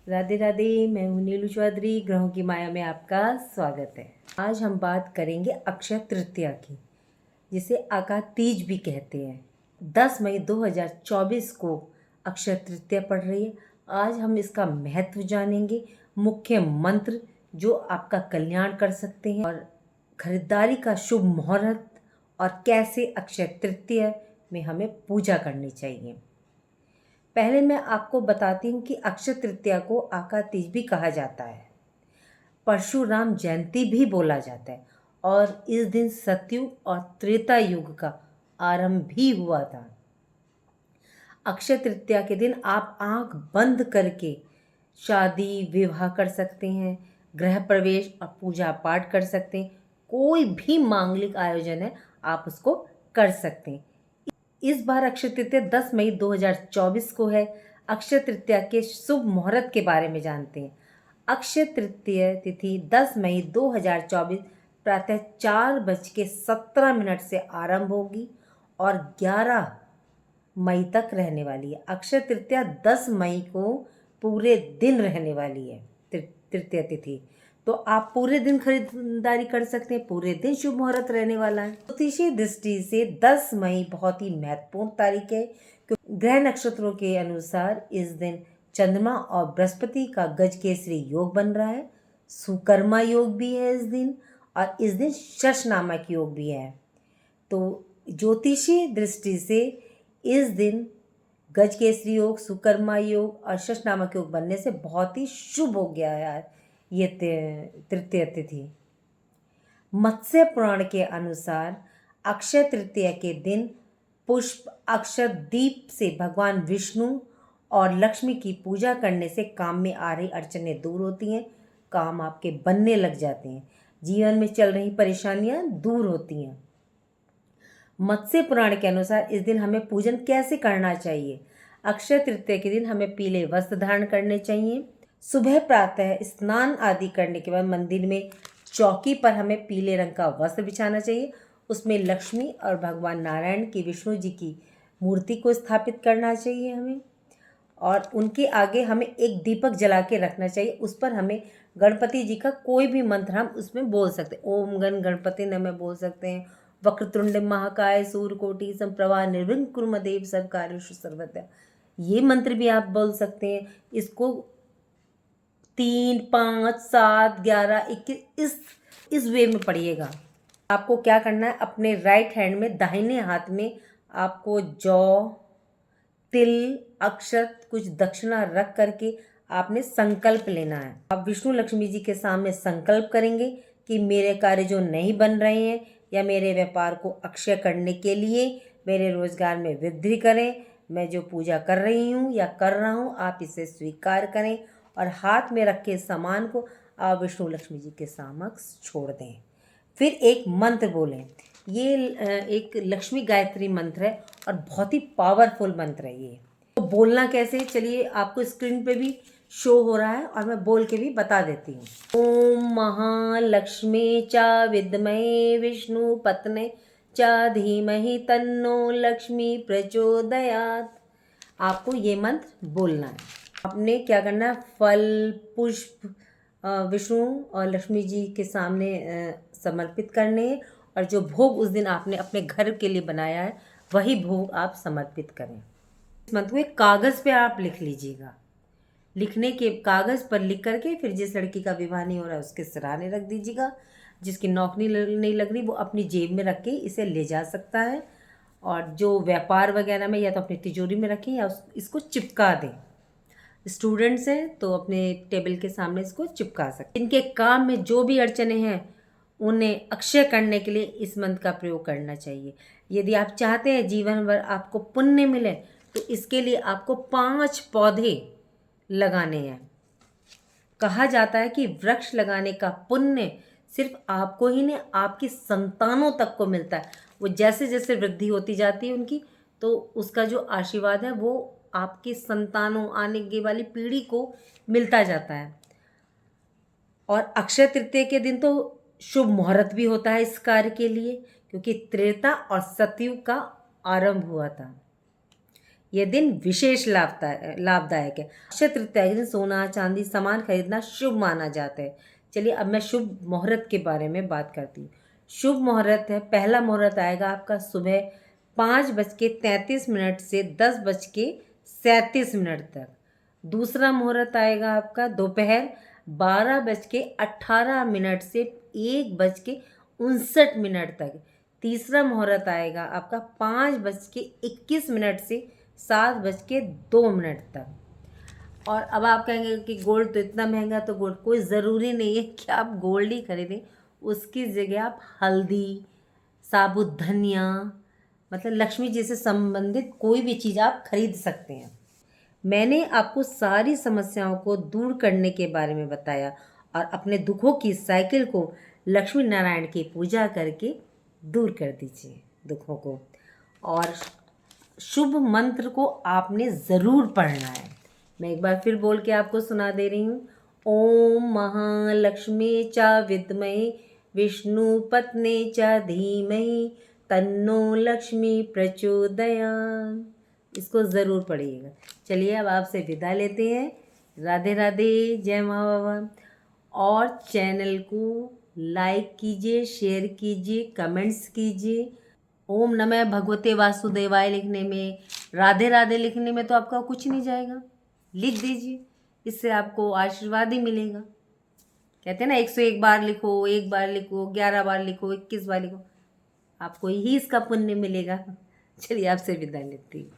राधे राधे। मैं हूँ नीलू चौधरी। ग्रहों की माया में आपका स्वागत है। आज हम बात करेंगे अक्षय तृतीया की, जिसे आका तीज भी कहते हैं। 10 मई 2024 को अक्षय तृतीया पड़ रही है। आज हम इसका महत्व जानेंगे, मुख्य मंत्र जो आपका कल्याण कर सकते हैं, और खरीदारी का शुभ मुहूर्त, और कैसे अक्षय तृतीया में हमें पूजा करनी चाहिए। पहले मैं आपको बताती हूँ कि अक्षय तृतीया को आका तीज भी कहा जाता है, परशुराम जयंती भी बोला जाता है, और इस दिन सतयुग और त्रेता युग का आरंभ भी हुआ था। अक्षय तृतीया के दिन आप आंख बंद करके शादी विवाह कर सकते हैं, गृह प्रवेश और पूजा पाठ कर सकते हैं। कोई भी मांगलिक आयोजन है आप उसको कर सकते हैं। इस बार अक्षय तृतीया 10 मई 2024 को है। अक्षय तृतीया के शुभ मुहूर्त के बारे में जानते हैं। अक्षय तृतीया तिथि 10 मई 2024 प्रातः 4:17 से आरंभ होगी और 11 मई तक रहने वाली है। अक्षय तृतीया 10 मई को पूरे दिन रहने वाली है तृतीया तिथि, तो आप पूरे दिन खरीदारी कर सकते हैं। पूरे दिन शुभ मुहूर्त रहने वाला है। ज्योतिषीय दृष्टि से 10 मई बहुत ही महत्वपूर्ण तारीख है, क्योंकि ग्रह नक्षत्रों के अनुसार इस दिन चंद्रमा और बृहस्पति का गज केसरी योग बन रहा है। सुकर्मा योग भी है इस दिन, और इस दिन शश नामक योग भी है। तो ज्योतिषीय दृष्टि से इस दिन गज केसरी योग, सुकर्मा योग और शश नामक योग बनने से बहुत ही शुभ हो गया है ये तृतीया तिथि। मत्स्य पुराण के अनुसार अक्षय तृतीया के दिन पुष्प अक्षत दीप से भगवान विष्णु और लक्ष्मी की पूजा करने से काम में आ रही अड़चनें दूर होती हैं, काम आपके बनने लग जाते हैं, जीवन में चल रही परेशानियां दूर होती हैं। मत्स्य पुराण के अनुसार इस दिन हमें पूजन कैसे करना चाहिए। अक्षय तृतीया के दिन हमें पीले वस्त्र धारण करने चाहिए। सुबह प्रातः स्नान आदि करने के बाद मंदिर में चौकी पर हमें पीले रंग का वस्त्र बिछाना चाहिए। उसमें लक्ष्मी और भगवान नारायण की, विष्णु जी की मूर्ति को स्थापित करना चाहिए हमें, और उनके आगे हमें एक दीपक जला के रखना चाहिए। उस पर हमें गणपति जी का कोई भी मंत्र हम उसमें बोल सकते हैं। ओम गण गणपति नमः बोल सकते हैं, वक्रतुंड महाकाय सूर्यकोटि समप्रभा निर्विघ्नं कुरु मम देव सब कार्येषु सर्वदा, ये मंत्र भी आप बोल सकते हैं। इसको 3, 5, 7, 11, 21 इस वे में पढ़िएगा। आपको क्या करना है, अपने राइट हैंड में, दाहिने हाथ में आपको जौ, तिल, अक्षत, कुछ दक्षिणा रख करके आपने संकल्प लेना है। आप विष्णु लक्ष्मी जी के सामने संकल्प करेंगे कि मेरे कार्य जो नहीं बन रहे हैं, या मेरे व्यापार को अक्षय करने के लिए मेरे रोजगार में वृद्धि करें। मैं जो पूजा कर रही हूँ या कर रहा हूँ, आप इसे स्वीकार करें, और हाथ में रखे सामान को आप विष्णु लक्ष्मी जी के समक्ष छोड़ दें। फिर एक मंत्र बोलें। ये एक लक्ष्मी गायत्री मंत्र है और बहुत ही पावरफुल मंत्र है ये। तो बोलना कैसे, चलिए आपको स्क्रीन पे भी शो हो रहा है और मैं बोल के भी बता देती हूँ। ओम महालक्ष्मी च विद्महे विष्णु पत्ने च धीमहि तन्नो लक्ष्मी प्रचोदयात्। आपको ये मंत्र बोलना है। आपने क्या करना है, फल पुष्प विष्णु और लक्ष्मी जी के सामने समर्पित करने हैं, और जो भोग उस दिन आपने अपने घर के लिए बनाया है वही भोग आप समर्पित करें। इस मंत्र को एक कागज़ पे आप लिख लीजिएगा। लिखने के कागज़ पर लिख करके फिर जिस लड़की का विवाह नहीं हो रहा है उसके सिराने रख दीजिएगा। जिसकी नौकरी नहीं लग रही वो अपनी जेब में रख के इसे ले जा सकता है, और जो व्यापार वगैरह में या तो अपनी तिजोरी में रखें या इसको चिपका दें। स्टूडेंट्स हैं तो अपने टेबल के सामने इसको चिपका सकते हैं। इनके काम में जो भी अड़चने हैं उन्हें अक्षय करने के लिए इस मंत्र का प्रयोग करना चाहिए। यदि आप चाहते हैं जीवन भर आपको पुण्य मिले, तो इसके लिए आपको 5 पौधे लगाने हैं। कहा जाता है कि वृक्ष लगाने का पुण्य सिर्फ आपको ही नहीं, आपकी संतानों तक को मिलता है। वो जैसे जैसे वृद्धि होती जाती है उनकी, तो उसका जो आशीर्वाद है वो आपकी संतानों, आने की वाली पीढ़ी को मिलता जाता है। और अक्षय तृतीया के दिन तो शुभ मुहूर्त भी होता है इस कार्य के लिए, क्योंकि त्रेता और सतयुग का आरंभ हुआ था। यह दिन विशेष लाभदायक है। अक्षय तृतीया के दिन सोना चांदी सामान खरीदना शुभ माना जाता है। चलिए अब मैं शुभ मुहूर्त के बारे में बात करती हूँ। शुभ मुहूर्त है, पहला मुहूर्त आएगा आपका सुबह 5:33 से 10:37 तक। दूसरा मुहूर्त आएगा आपका दोपहर 12:18 से 1:59 तक। तीसरा मुहूर्त आएगा आपका 5:21 से 7:02 तक। और अब आप कहेंगे कि गोल्ड तो इतना महंगा, तो गोल्ड कोई ज़रूरी नहीं है कि आप गोल्ड ही खरीदें। उसकी जगह आप हल्दी, साबुत धनिया, मतलब लक्ष्मी जी से संबंधित कोई भी चीज़ आप खरीद सकते हैं। मैंने आपको सारी समस्याओं को दूर करने के बारे में बताया और अपने दुखों की साइकिल को लक्ष्मी नारायण की पूजा करके दूर कर दीजिए दुखों को। और शुभ मंत्र को आपने ज़रूर पढ़ना है। मैं एक बार फिर बोल के आपको सुना दे रही हूँ। ओम महालक्ष्मी च विद्महे विष्णुपत्ने च धीमहि तन्नो लक्ष्मी प्रचोदयात्। इसको ज़रूर पढ़िएगा। चलिए अब आपसे विदा लेते हैं। राधे राधे, जय माँ बाबा। और चैनल को लाइक कीजिए, शेयर कीजिए, कमेंट्स कीजिए। ओम नमः भगवते वासुदेवाय लिखने में, राधे राधे लिखने में तो आपका कुछ नहीं जाएगा, लिख दीजिए। इससे आपको आशीर्वाद ही मिलेगा। कहते हैं ना 101 बार लिखो, 1 बार लिखो, 11 बार लिखो, 21 बार लिखो, आपको ही इसका पुण्य मिलेगा। चलिए आपसे विदा लेती हूँ।